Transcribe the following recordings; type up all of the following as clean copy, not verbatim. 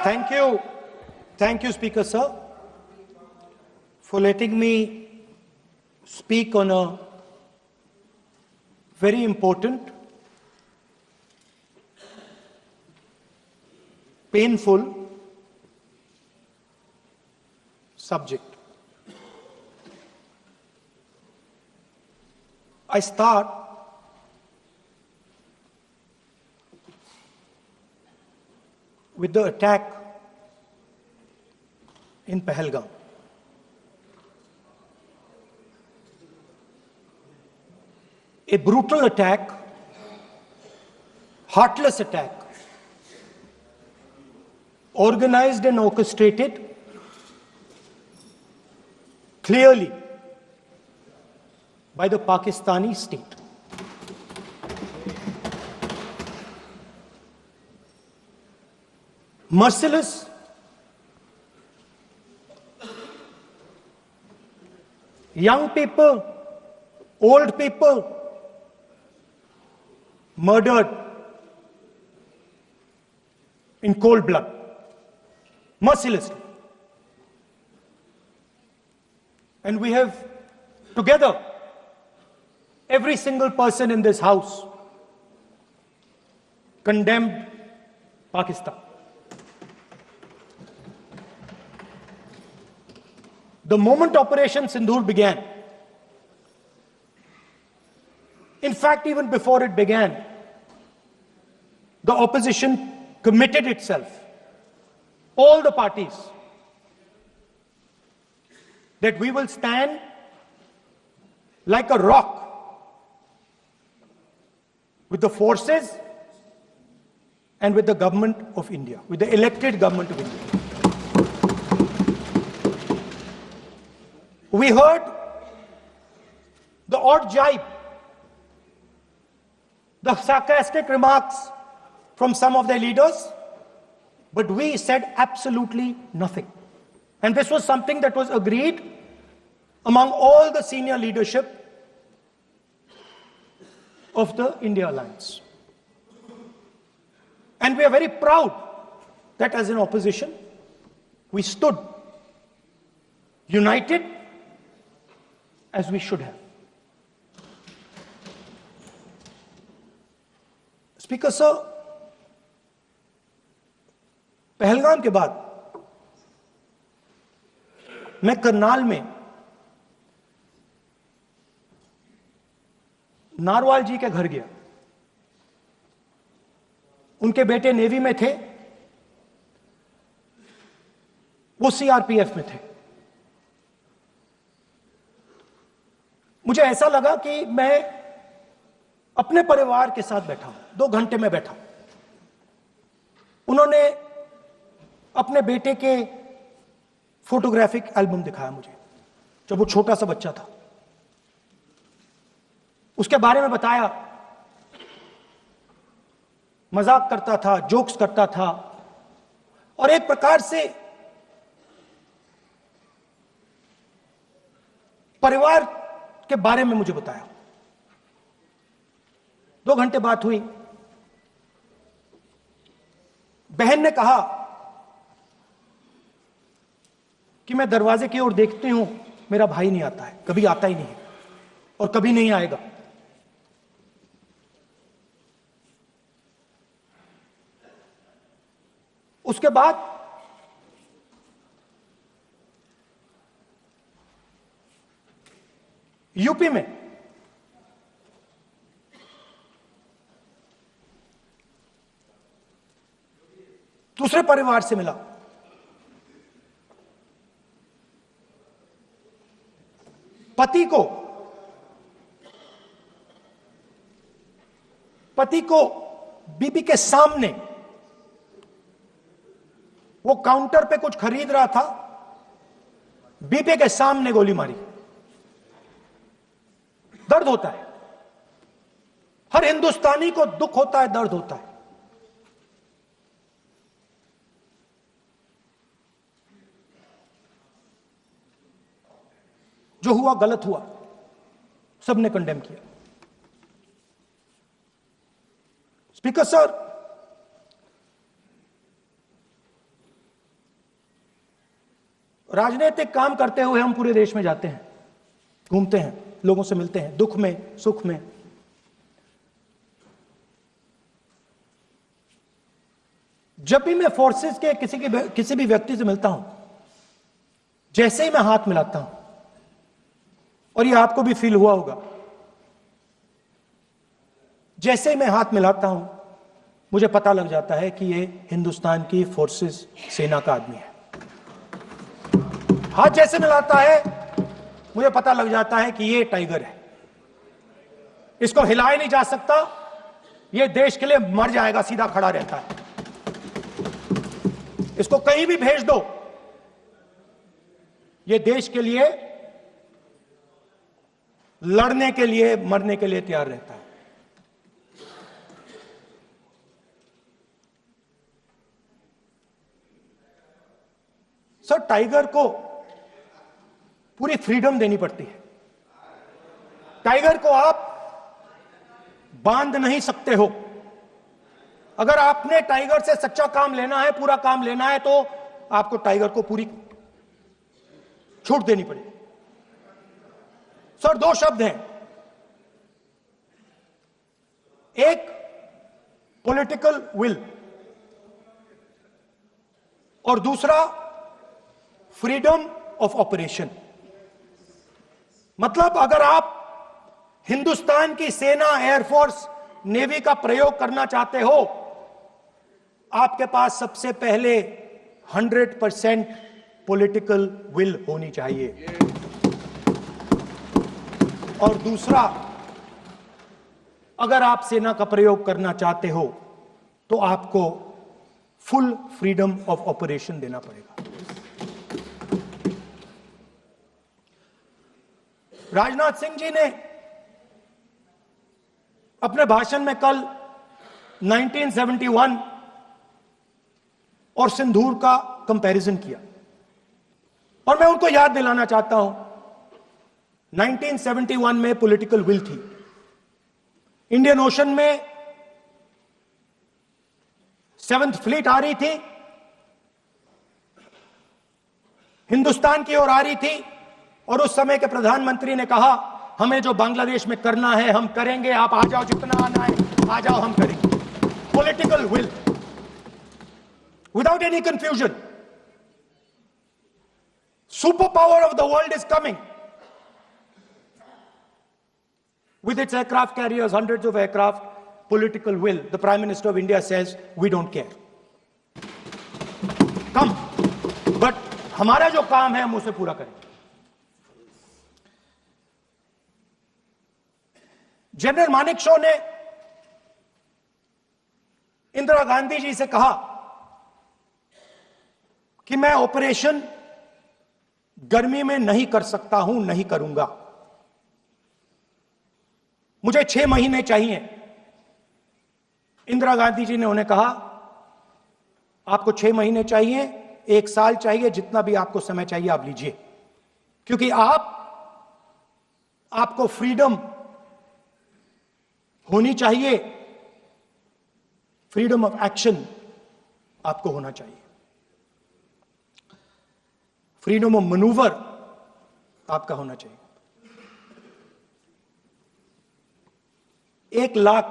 Thank you. Thank you, Speaker Sir, for letting me speak on a very important, painful subject. I start with the attack in Pahalgam. A brutal attack, heartless attack, organized and orchestrated clearly by the Pakistani state. Merciless, young people, old people murdered in cold blood, mercilessly. And we have together, every single person in this house, condemned Pakistan. The moment Operation Sindoor began, in fact, even before it began, the opposition committed itself, all the parties, that we will stand like a rock with the forces and with the government of India, with the elected government of India. We heard the odd jibe, the sarcastic remarks from some of their leaders, but we said absolutely nothing. And this was something that was agreed among all the senior leadership of the India Alliance. And we are very proud that as an opposition, we stood united as we should have. Speaker Sir, Pahalgam के बाद मैं करनाल में narwhal जी के घर गया। उनके बेटे navy में थे, वो सीआरपीएफ में थे। मुझे ऐसा लगा कि मैं अपने परिवार के साथ बैठा हूं। 2 घंटे में बैठा। उन्होंने अपने बेटे के फोटोग्राफिक एल्बम दिखाया मुझे, जब वो छोटा सा बच्चा था। उसके बारे में बताया, मजाक करता था, जोक्स करता था, और एक प्रकार से परिवार के बारे में मुझे बताया। 2 घंटे बात हुई। बहन ने कहा कि मैं दरवाजे की ओर देखती हूं, मेरा भाई नहीं आता है, कभी आता ही नहीं है और कभी नहीं आएगा। उसके बाद यूपी में दूसरे परिवार से मिला। पति को बीबी के सामने, वो काउंटर पे कुछ खरीद रहा था, बीबी के सामने गोली मारी। दर्द होता है, हर हिंदुस्तानी को दुख होता है, दर्द होता है। जो हुआ गलत हुआ, सबने कंडेम किया। स्पीकर सर, राजनीतिक काम करते हुए हम पूरे देश में जाते हैं, घूमते हैं, लोगों से मिलते हैं, दुख में सुख में। जब भी मैं फोर्सेस के किसी भी व्यक्ति से मिलता हूं, जैसे ही मैं हाथ मिलाता हूं, और ये आपको भी फील हुआ होगा, जैसे ही मैं हाथ मिलाता हूं मुझे पता लग जाता है कि ये हिंदुस्तान की फोर्सेस सेना का आदमी है। हाथ जैसे मिलाता है मुझे पता लग जाता है कि ये टाइगर है, इसको हिलाया नहीं जा सकता, ये देश के लिए मर जाएगा, सीधा खड़ा रहता है, इसको कहीं भी भेज दो, ये देश के लिए लड़ने के लिए मरने के लिए तैयार रहता है। सर, टाइगर को पूरी फ्रीडम देनी पड़ती है। टाइगर को आप बांध नहीं सकते हो। अगर आपने टाइगर से सच्चा काम लेना है, पूरा काम लेना है, तो आपको टाइगर को पूरी छूट देनी पड़ेगी। सर, दो शब्द हैं, एक पॉलिटिकल विल और दूसरा फ्रीडम ऑफ ऑपरेशन। मतलब अगर आप हिंदुस्तान की सेना, एयरफोर्स, नेवी का प्रयोग करना चाहते हो, आपके पास सबसे पहले 100% पॉलिटिकल विल होनी चाहिए, और दूसरा, अगर आप सेना का प्रयोग करना चाहते हो तो आपको फुल फ्रीडम ऑफ ऑपरेशन देना पड़ेगा। राजनाथ सिंह जी ने अपने भाषण में कल 1971 और सिंदूर का कंपैरिजन किया, और मैं उनको याद दिलाना चाहता हूं, 1971 में पॉलिटिकल विल थी, इंडियन ओशन में 7th फ्लीट आ रही थी, हिंदुस्तान की ओर आ रही थी, और उस समय के प्रधानमंत्री ने कहा, हमें जो बांग्लादेश में करना है हम करेंगे, आप आ जाओ, जितना आना है आ जाओ, हम करेंगे। Political will, without any confusion. Super power of the world is coming with its aircraft carriers, hundreds of aircraft, political will. The Prime Minister of India says, we don't care. Come. But हमारा जो काम है हम उसे पूरा करें। General Manekshaw ने इंदिरा गांधी जी से कहा कि मैं ऑपरेशन गर्मी में नहीं कर सकता हूं, नहीं करूंगा, मुझे 6 महीने चाहिए। इंदिरा गांधी जी ने उन्हें कहा, आपको 6 महीने चाहिए, 1 साल चाहिए, जितना भी आपको समय चाहिए आप लीजिए, क्योंकि आपको फ्रीडम होनी चाहिए, फ्रीडम ऑफ एक्शन आपको होना चाहिए, फ्रीडम ऑफ मैनूवर आपका होना चाहिए। 1 लाख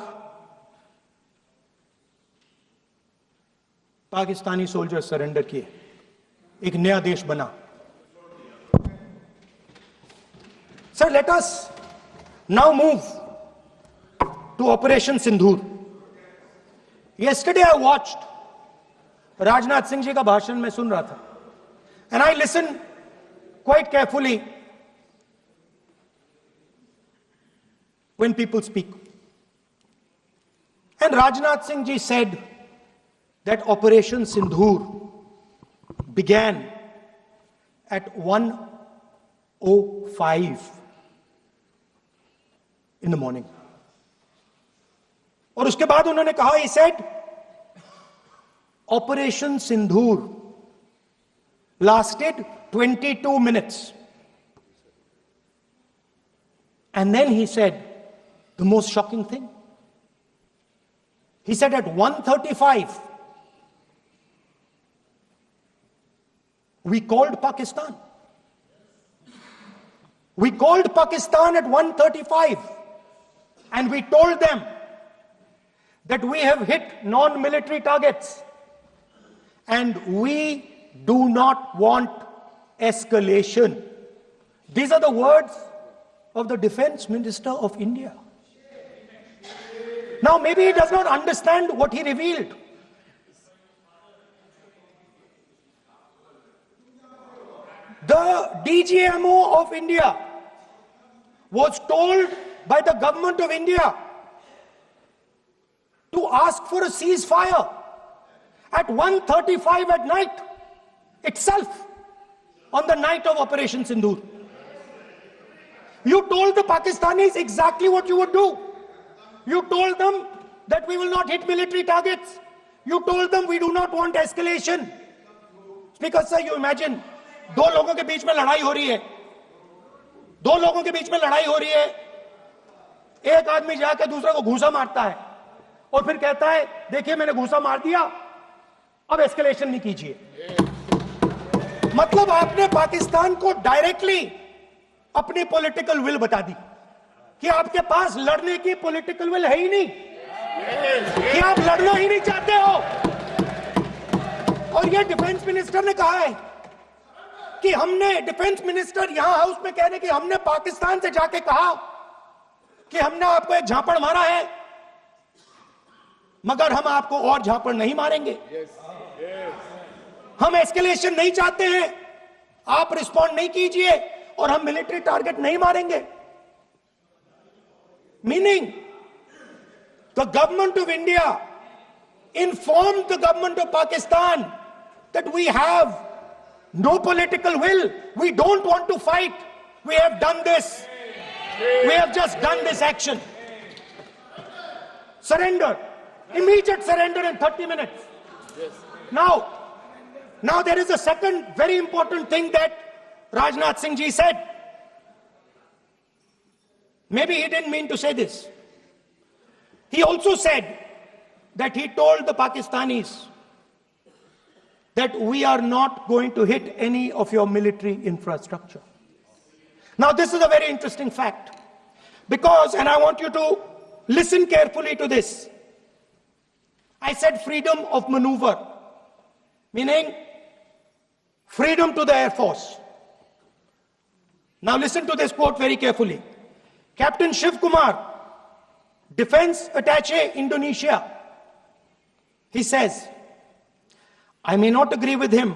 पाकिस्तानी सोल्जर सरेंडर किए, एक नया देश बना। Sir, let us now move to operation Sindoor. yesterday I watched, Rajnath Singh ji का भाषण में सुन रहा था, and I listened quite carefully when people speak. And Rajnath Singh ji said that Operation Sindoor began at 1:05 in the morning. और उसके बाद उन्होंने कहा, he said, Operation Sindoor lasted 22 minutes. And then he said the most shocking thing. He said at 1:35, We called Pakistan. We called Pakistan at 1:35 and we told them that we have hit non-military targets and we do not want escalation. These are the words of the Defense Minister of India. Now, maybe he does not understand what he revealed. The DGMO of India was told by the government of India to ask for a ceasefire at 1:35 at night itself, on the night of Operation Sindoor. You told the Pakistanis exactly what you would do. You told them that we will not hit military targets. You told them we do not want escalation. Speaker sir, you imagine, दो लोगों के बीच में लड़ाई हो रही है, दो लोगों के बीच में लड़ाई हो रही है, एक आदमी जाकर दूसरे को घूसा मारता है और फिर कहता है देखिए मैंने घूसा मार दिया, अब एस्केलेशन नहीं कीजिए. मतलब आपने पाकिस्तान को डायरेक्टली अपनी पॉलिटिकल विल बता दी कि आपके पास लड़ने की पॉलिटिकल विल है ही नहीं, कि आप लड़ना ही नहीं चाहते हो. और ये डिफेंस मिनिस्टर ने कहा है कि हमने, डिफेंस मिनिस्टर यहां हाउस में कह रहे कि हमने पाकिस्तान से जाके कहा कि हमने आपको एक झापड़ मारा है मगर हम आपको और झापड़ नहीं मारेंगे. हम एस्केलेशन नहीं चाहते हैं, आप रिस्पॉन्ड नहीं कीजिए और हम मिलिट्री टारगेट नहीं मारेंगे. Meaning the government of India informed the government of Pakistan that we have no political will. We don't want to fight. We have done this. We have just done this action. Surrender. Immediate surrender in 30 minutes. Now there is a second very important thing that Rajnath Singh ji said. Maybe he didn't mean to say this. He also said that he told the Pakistanis that we are not going to hit any of your military infrastructure. Now this is a very interesting fact because, and I want you to listen carefully to this. I said freedom of maneuver, meaning freedom to the Air Force. Now listen to this quote very carefully. Captain Shiv Kumar, Defense Attaché, Indonesia, he says, I may not agree with him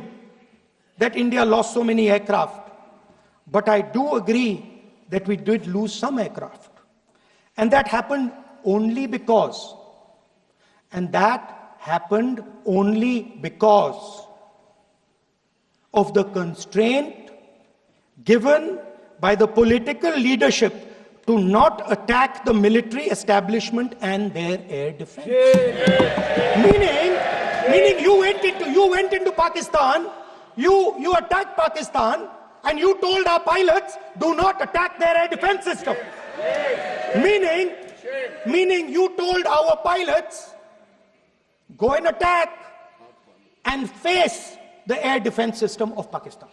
that India lost so many aircraft, but I do agree that we did lose some aircraft. And that happened only because, of the constraint given by the political leadership to not attack the military establishment and their air defense. Meaning you went into Pakistan, you attacked Pakistan, and you told our pilots, do not attack their air defense system. Meaning you told our pilots, go and attack and face the air defense system of Pakistan.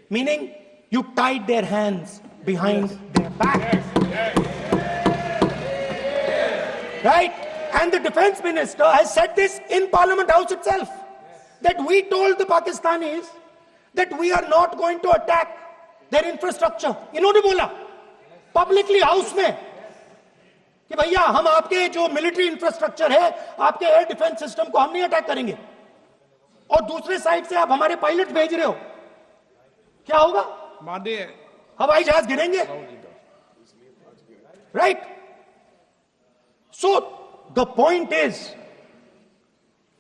Meaning you tied their hands behind their back. Right? And the defense minister has said this in Parliament House itself, that we told the Pakistanis that we are not going to attack their infrastructure. इन्होंने बोला publicly house में कि भैया हम आपके जो military infrastructure है, आपके air defense system को हम नहीं अटैक करेंगे. और दूसरे साइड से आप हमारे पायलट भेज रहे हो, क्या होगा? हवाई जहाज गिरेंगे. Right? So the point is,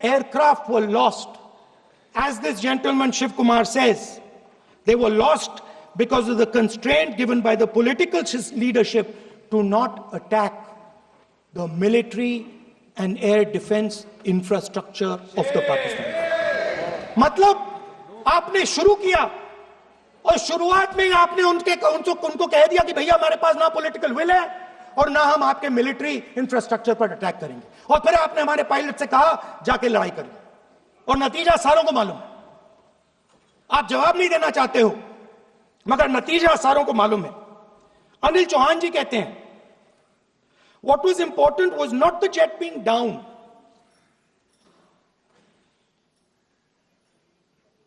aircraft were lost. As this gentleman Shiv Kumar says, they were lost because of the constraint given by the political leadership to not attack the military and air defense infrastructure of the Pakistan. मतलब आपने शुरू किया और शुरुआत में ही आपने उनको कह दिया कि भैया हमारे पास ना पॉलिटिकल विल है और ना हम आपके मिलिट्री इंफ्रास्ट्रक्चर पर अटैक करेंगे. और फिर आपने हमारे पायलट से कहा जाके लड़ाई करिए और नतीजा सारों को मालूम है. आप जवाब नहीं देना चाहते हो, मगर नतीजा सारों को मालूम है। अनिल चौहान जी कहते हैं, what was important was not the jet being down,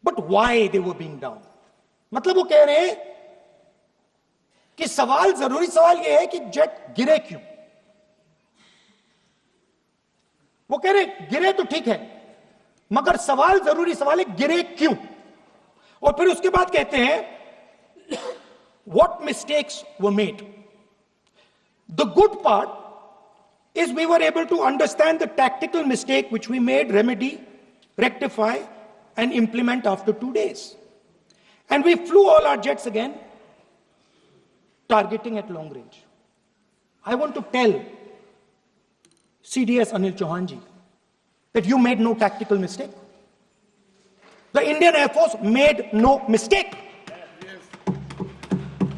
but why they were being down. मतलब वो कह रहे हैं कि जरूरी सवाल यह है कि जेट गिरे क्यों। वो कह रहे गिरे तो ठीक है, मगर जरूरी सवाल है गिरे क्यों। और फिर उसके बाद कहते हैं what mistakes were made. The good part is we were able to understand the tactical mistake which we made, remedy, rectify and implement after 2 days. And we flew all our jets again, targeting at long range. I want to tell CDS Anil Chauhan ji that you made no tactical mistake. The Indian Air Force made no mistake.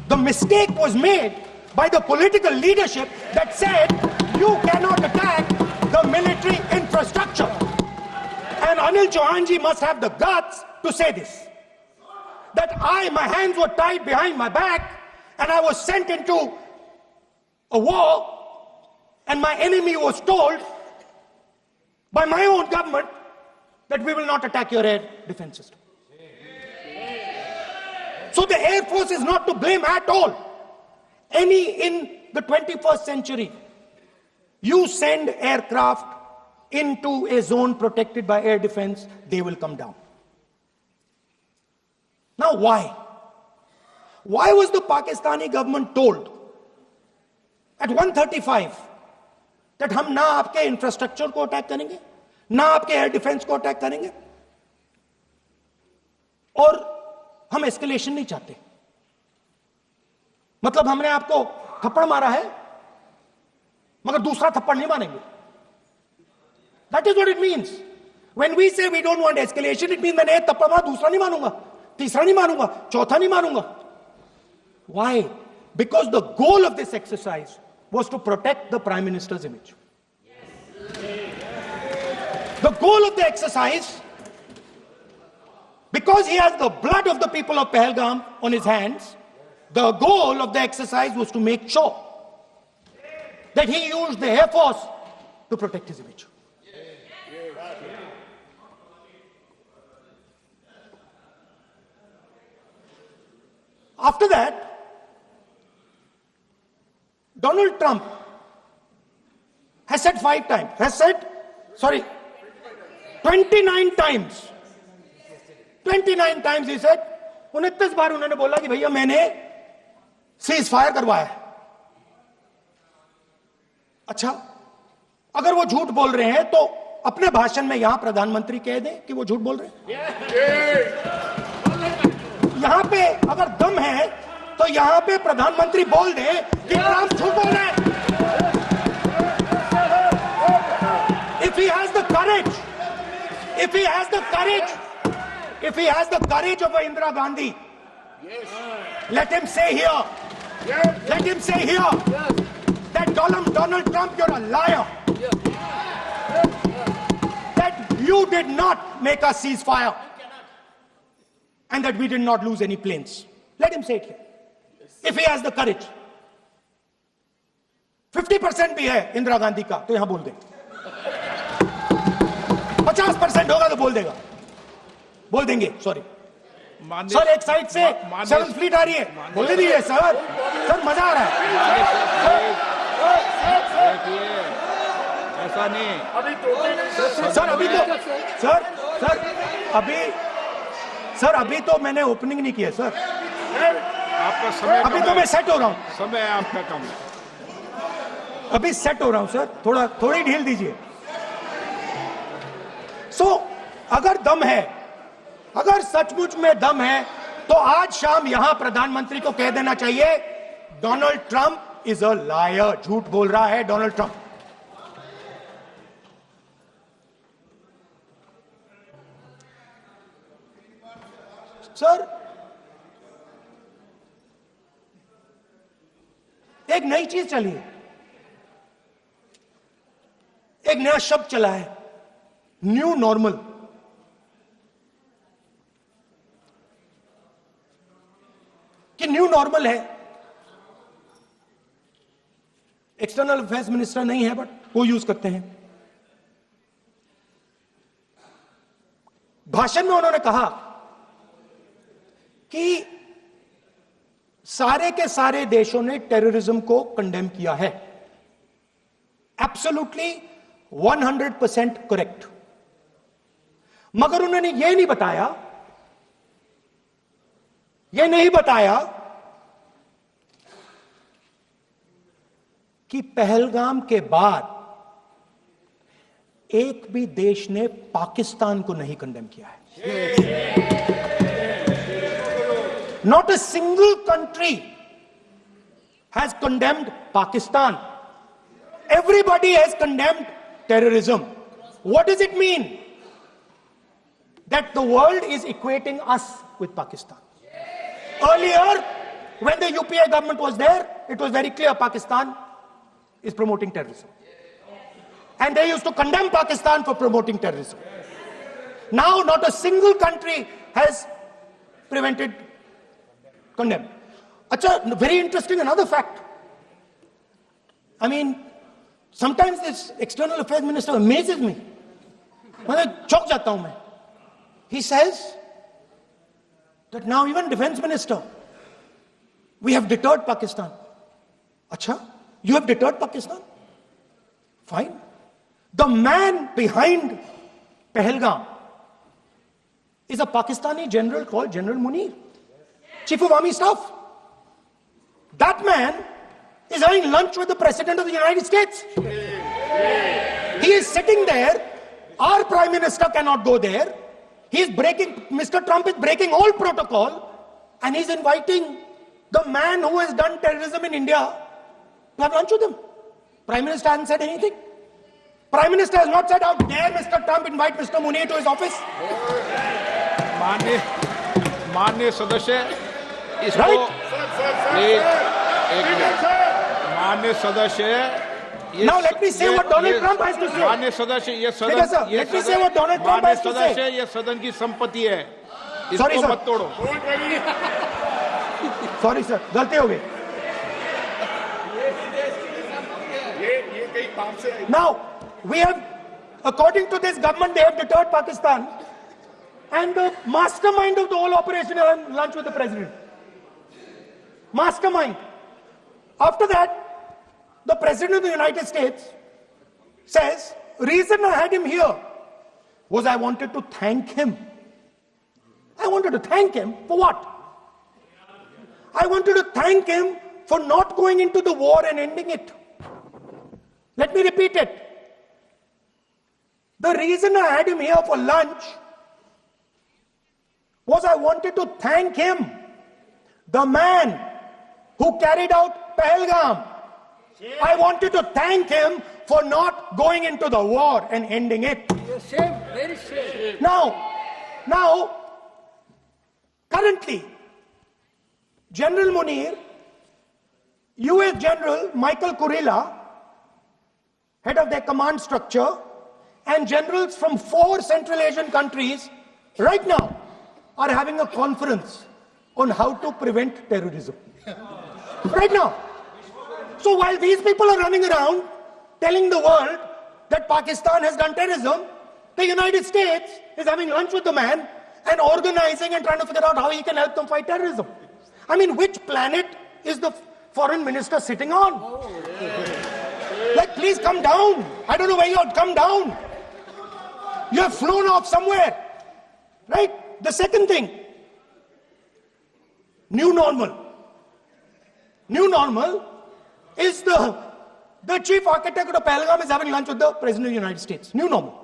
The mistake was made by the political leadership that said you cannot attack the military infrastructure. And Anil Chauhan ji must have the guts to say this. That my hands were tied behind my back and I was sent into a war and my enemy was told by my own government that we will not attack your air defense system. So the Air Force is not to blame at all. In the 21st century, you send aircraft into a zone protected by air defense, they will come down. Now why? Why was the Pakistani government told at 1:35 that हम ना आपके infrastructure को attack करेंगे, ना आपके air defence को attack करेंगे, और हम एस्केलेशन नहीं चाहते? मतलब हमने आपको थप्पड़ मारा है मगर दूसरा थप्पड़ नहीं मारेंगे. That is what it means. When we say we don't want escalation, it means मैंने एक थप्पड़ मारा, दूसरा नहीं मारूंगा, तीसरा नहीं मारूंगा, चौथा नहीं मारूंगा. Why? Because the goal of this exercise was to protect the Prime Minister's image. The goal of the exercise, because he has the blood of the people of Pahalgam on his hands, the goal of the exercise was to make sure that he used the Air Force to protect his image. After that, Donald Trump has said 29 times. 29 times he said, 29 बार उन्होंने बोला कि भैया मैंने cease fire करवाया. अच्छा, अगर वो झूठ बोल रहे हैं तो अपने भाषण में यहां प्रधानमंत्री कह दें कि वो झूठ बोल रहे हैं. यहां पे अगर दम है तो यहां पे प्रधानमंत्री बोल दें कि ट्रंप झूठ बोल रहे हैं. If he has the courage, if he has the courage of Indira Gandhi, let him say here, that Donald Trump, you're a liar. That you did not make us ceasefire and that we did not lose any planes. Let him say it here. If he has the courage. 50% भी है इंदिरा गांधी का तो यहां बोल दे. 50% होगा तो बोल देंगे. सॉरी सर, एक साइड से 7th फ्लीट आ रही है, बोल दीजिए सर. मजा आ रहा है. ऐसा नहीं सर अभी तो मैंने ओपनिंग नहीं किया सर. आपका समय अभी तो मैं सेट हो रहा हूं. समय आपका कम है. अभी सेट हो रहा हूं सर, थोड़ी ढील दीजिए. अगर दम है, अगर सचमुच में दम है तो आज शाम यहां प्रधानमंत्री को कह देना चाहिए Donald Trump is a liar. झूठ बोल रहा है डोनाल्ड ट्रंप. सर, एक नई चीज चली है, एक नया शब्द चला है, न्यू नॉर्मल. नॉर्मल है, एक्सटर्नल अफेयर्स मिनिस्टर नहीं है बट वो यूज करते हैं। भाषण में उन्होंने कहा कि सारे के सारे देशों ने टेररिज्म को कंडेम किया है। Absolutely 100% correct. मगर उन्होंने यह नहीं बताया कि पहलगाम के बाद एक भी देश ने पाकिस्तान को नहीं कंडेम किया है। Not a single country has condemned Pakistan. Everybody has condemned terrorism. What does it mean? That the world is equating us with Pakistan. Earlier, when the UPA government was there, it was very clear Pakistan is promoting terrorism. And they used to condemn Pakistan for promoting terrorism. Now, not a single country has condemned. Acha, very interesting, another fact. I mean, sometimes this external affairs minister amazes me. मैं चौंक जाता हूं मैं. He says that now even defense minister, we have deterred Pakistan. Acha, you have deterred Pakistan? Fine. The man behind Pahalgam is a Pakistani general called General Munir, Chief of Army Staff. That man is having lunch with the President of the United States. He is sitting there. Our Prime Minister cannot go there. Mr. Trump is breaking all protocol, and he's inviting the man who has done terrorism in India to have lunch with him. Prime Minister hasn't said anything. Prime Minister has not said, how dare Mr. Trump invite Mr. Munir to his office. माननीय सदस्य इसको Right? माननीय सदस्य Now let me say what Donald Trump has to say. माननीय सदस्य ये ठीक है sir, let me say what Donald Trump has to सदस्य say. ये सदन की संपत्ति है, Sorry, इसको sir. मत तोड़ो। Sorry sir, गलती हो गई. Now, we have, according to this government, they have deterred Pakistan, and the mastermind of the whole operation is having lunch with the president. Mastermind. After that, the President of the United States says, reason I had him here was I wanted to thank him. I wanted to thank him for what? I wanted to thank him for not going into the war and ending it. Let me repeat it. The reason I had him here for lunch was I wanted to thank him, the man who carried out Pahalgam. I wanted to thank him for not going into the war and ending it. Shame, very shame. Now, currently, General Munir, US General Michael Kurilla, head of their command structure, and generals from 4 Central Asian countries right now are having a conference on how to prevent terrorism. Right now. So while these people are running around telling the world that Pakistan has done terrorism, the United States is having lunch with the man and organizing and trying to figure out how he can help them fight terrorism. I mean, which planet is the foreign minister sitting on? Like, please come down. I don't know where you are. Come down. You have flown off somewhere. Right? The second thing, new normal. New normal is the chief architect of the Pahalgam is having lunch with the President of the United States. New normal.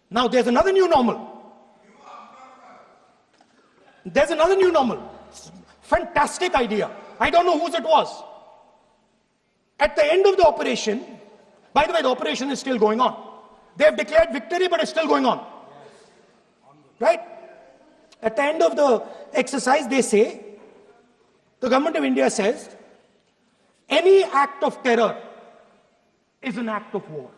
Now there's another new normal. There's another new normal. Fantastic idea. I don't know whose it was. At the end of the operation, by the way, the operation is still going on. They have declared victory, but it's still going on. Right? At the end of the exercise, they say, the government of India says, any act of terror is an act of war.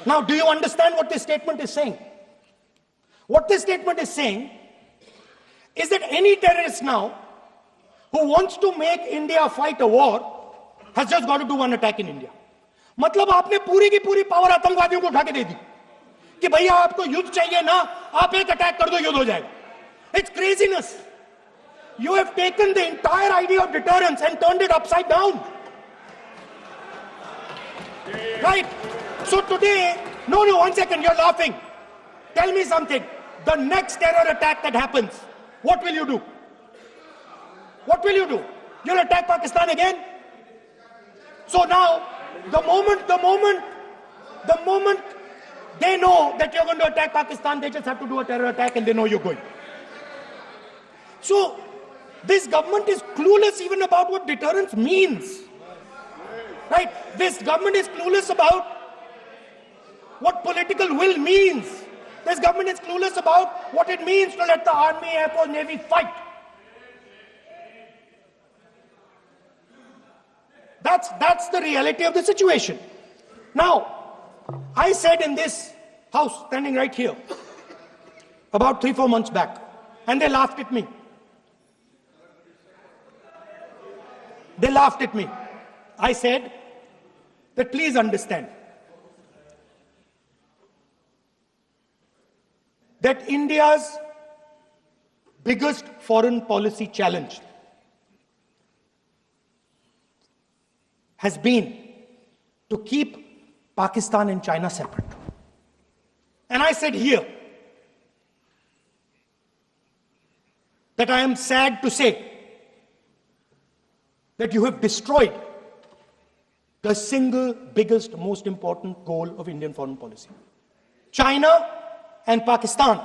Now, do you understand what this statement is saying? What this statement is saying is that any terrorist now who wants to make India fight a war has just got to do one attack in India. मतलब आपने पूरी की पूरी power आतंकवादियों को उठा के दे दी कि भैया आपको युद्ध चाहिए ना, आप एक अटैक कर दो, युद्ध हो जाएगा. It's craziness. You have taken the entire idea of deterrence and turned it upside down. Right? So today, no, 1 second, you're laughing. Tell me something. The next terror attack that happens, what will you do? What will you do? You'll attack Pakistan again? So now, the moment they know that you're going to attack Pakistan, they just have to do a terror attack and they know you're going. So, this government is clueless even about what deterrence means. Right? This government is clueless about what political will means. This government is clueless about what it means to let the army, air force, navy fight. That's the reality of the situation. Now, I said in this house, standing right here, about 3-4 months back, and they laughed at me. They laughed at me. I said that please understand that India's biggest foreign policy challenge has been to keep Pakistan and China separate. And I said here that I am sad to say that you have destroyed the single biggest, most important goal of Indian foreign policy. China and Pakistan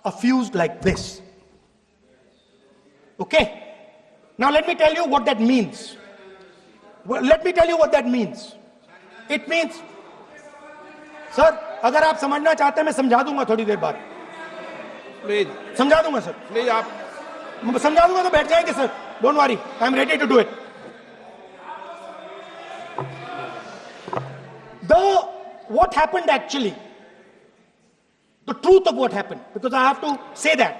are fused like this. Okay? Now let me tell you what that means. Let me tell you what that means. It means, sir, अगर आप समझना चाहते हैं मैं समझा दूंगा थोड़ी देर बाद. प्लीज समझा दूंगा सर. प्लीज आप समझा दूंगा तो बैठ जाएंगे sir. Don't worry, I am ready to do it. What happened actually, the truth of what happened, because I have to say that.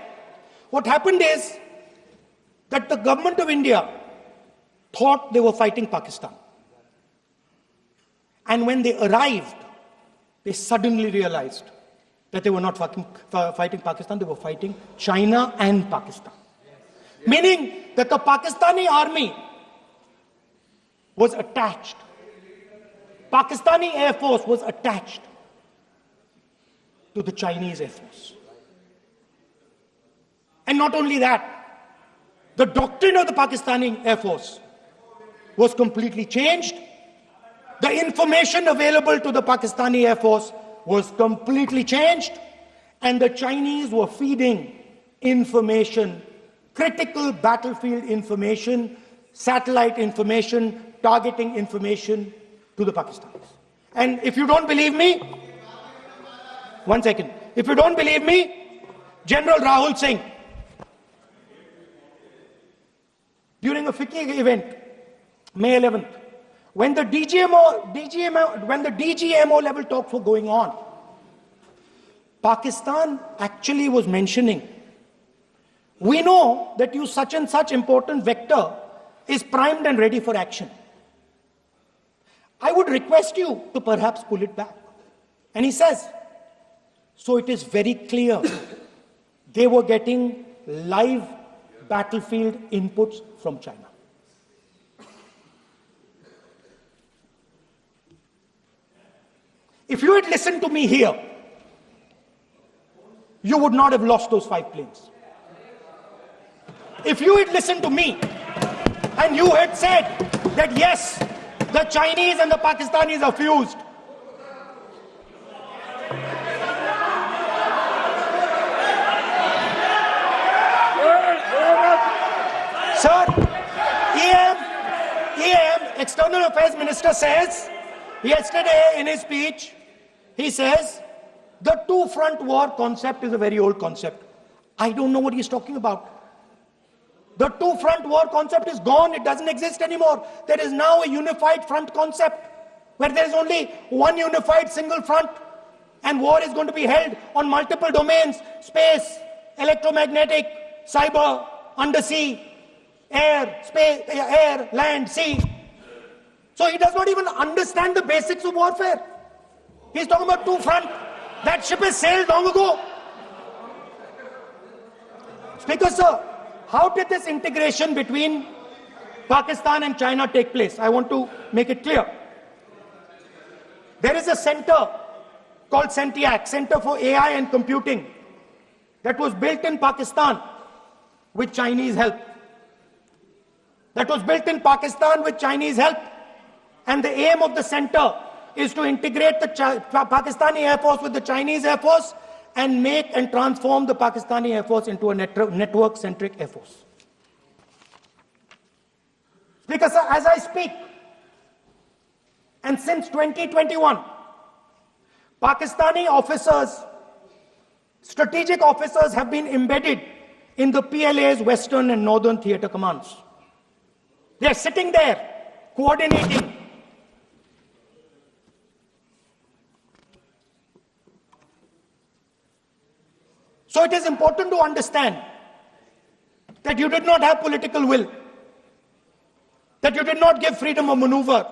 What happened is that the government of India thought they were fighting Pakistan. And when they arrived, they suddenly realized that they were not fighting Pakistan, they were fighting China and Pakistan. Meaning that the Pakistani army was attached. Pakistani Air Force was attached to the Chinese Air Force. And not only that, the doctrine of the Pakistani Air Force was completely changed. The information available to the Pakistani Air Force was completely changed. And the Chinese were feeding information, critical battlefield information, satellite information, targeting information to the Pakistanis. And if you don't believe me, 1 second. If you don't believe me, General Rahul Singh, during a FICCI event, May 11th, when the DGMO level talks were going on, Pakistan actually was mentioning, we know that you such and such important vector is primed and ready for action. I would request you to perhaps pull it back. And he says, so it is very clear they were getting live battlefield inputs from China. If you had listened to me here, you would not have lost those 5 planes. If you had listened to me and you had said that yes, the Chinese and the Pakistanis are fused, sir, EM, External Affairs Minister says, yesterday in his speech, he says, the two-front war concept is a very old concept. I don't know what he's talking about. The two-front war concept is gone. It doesn't exist anymore. There is now a unified front concept where there is only one unified single front and war is going to be held on multiple domains: space, electromagnetic, cyber, undersea, air, space, air, land, sea. So he does not even understand the basics of warfare. He's talking about two front. That ship has sailed long ago. Speaker, sir, how did this integration between Pakistan and China take place? I want to make it clear. There is a center called CENTIAC, Center for AI and Computing, that was built in Pakistan with Chinese help. And the aim of the center is to integrate the Pakistani Air Force with the Chinese Air Force and make and transform the Pakistani Air Force into a network-centric Air Force. Speaker, sir, as I speak, and since 2021, Pakistani officers, strategic officers have been embedded in the PLA's Western and Northern Theatre Commands. They are sitting there, coordinating. So it is important to understand that you did not have political will, that you did not give freedom of maneuver,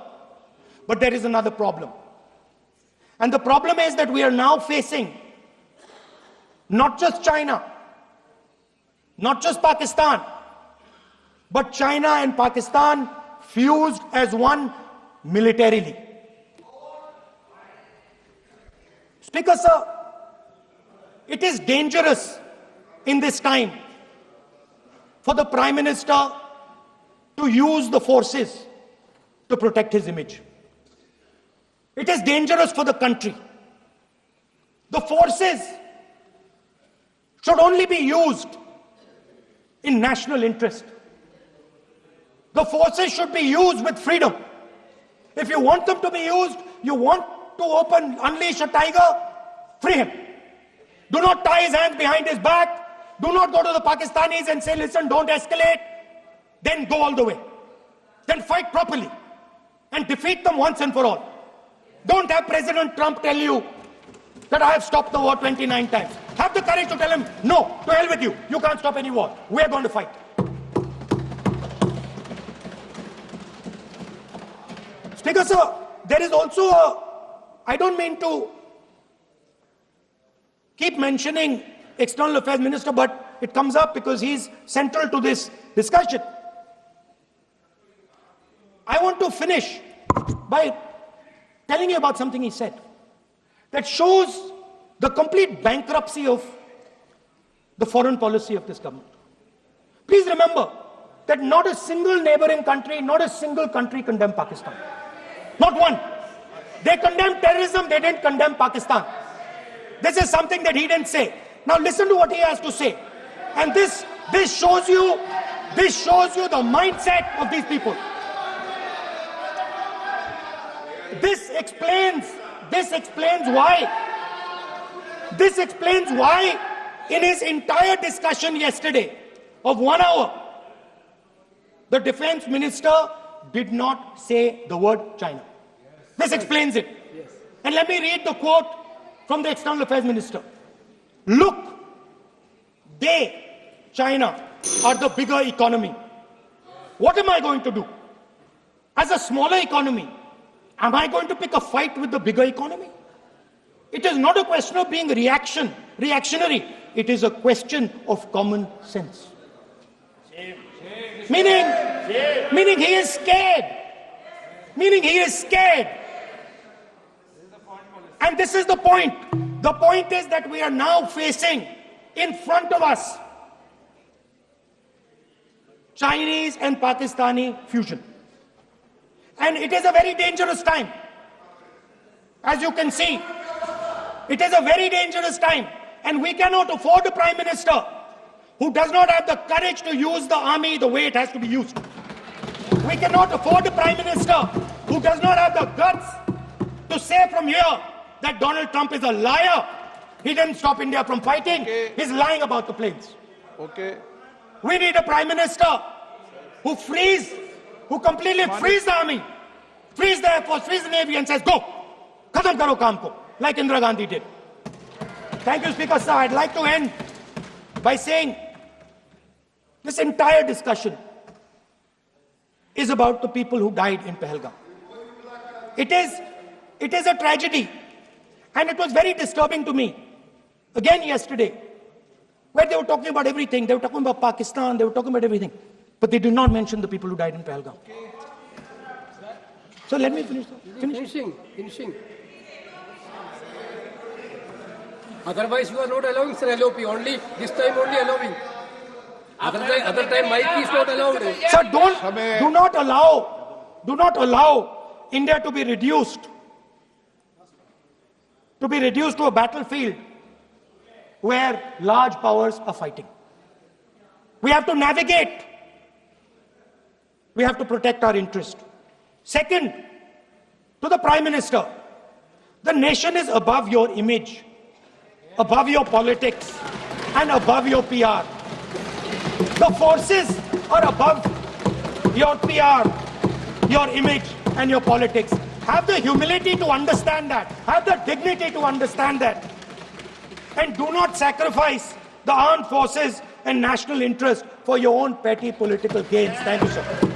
but there is another problem. And the problem is that we are now facing not just China, not just Pakistan, but China and Pakistan fused as one militarily. Speaker, sir, it is dangerous in this time for the Prime Minister to use the forces to protect his image. It is dangerous for the country. The forces should only be used in national interest. The forces should be used with freedom. If you want them to be used, you want to unleash a tiger, free him. Do not tie his hands behind his back. Do not go to the Pakistanis and say, listen, don't escalate. Then go all the way. Then fight properly and defeat them once and for all. Don't have President Trump tell you that I have stopped the war 29 times. Have the courage to tell him, no, to hell with you. You can't stop any war. We're going to fight. Speaker, sir, there is also I don't mean to keep mentioning External Affairs Minister, but it comes up because he's central to this discussion. I want to finish by telling you about something he said that shows the complete bankruptcy of the foreign policy of this government. Please remember that not a single neighboring country, not a single country condemned Pakistan. Not one. They condemned terrorism, they didn't condemn Pakistan. This is something that he didn't say. Now listen to what he has to say. And this shows you the mindset of these people. This explains why in his entire discussion yesterday of 1 hour, the defense minister did not say the word China. This explains it. And let me read the quote from the External Affairs Minister. Look, China, are the bigger economy. What am I going to do? As a smaller economy, am I going to pick a fight with the bigger economy? It is not a question of being reactionary. It is a question of common sense. Meaning he is scared. And this is the point. The point is that we are now facing in front of us Chinese and Pakistani fusion. And it is a very dangerous time. As you can see, it is a very dangerous time. And we cannot afford a Prime Minister who does not have the courage to use the army the way it has to be used. We cannot afford a Prime Minister who does not have the guts to say from here that Donald Trump is a liar. He didn't stop India from fighting. Okay. He's lying about the planes. Okay. We need a Prime Minister who completely frees the army, frees the Air Force, frees the Navy and says, go, khatam karo kaam ko, like Indira Gandhi did. Thank you, Speaker, sir. I'd like to end by saying This entire discussion is about the people who died in Pahalgam. It is a tragedy. And it was very disturbing to me, again yesterday, where they were talking about everything. They were talking about Pakistan, they were talking about everything. But they did not mention the people who died in Pahalgam. So let me finish. Finishing. Otherwise, you are not allowing, sir, LOP. Only this time, only allowing. Other time, mic is not allowed. Sir, do not allow India to be reduced to a battlefield where large powers are fighting. We have to navigate. We have to protect our interest. Second, to the Prime Minister, the nation is above your image, above your politics, and above your PR. The forces are above your PR, your image, and your politics. Have the humility to understand that. Have the dignity to understand that. And do not sacrifice the armed forces and national interest for your own petty political gains. Thank you, sir.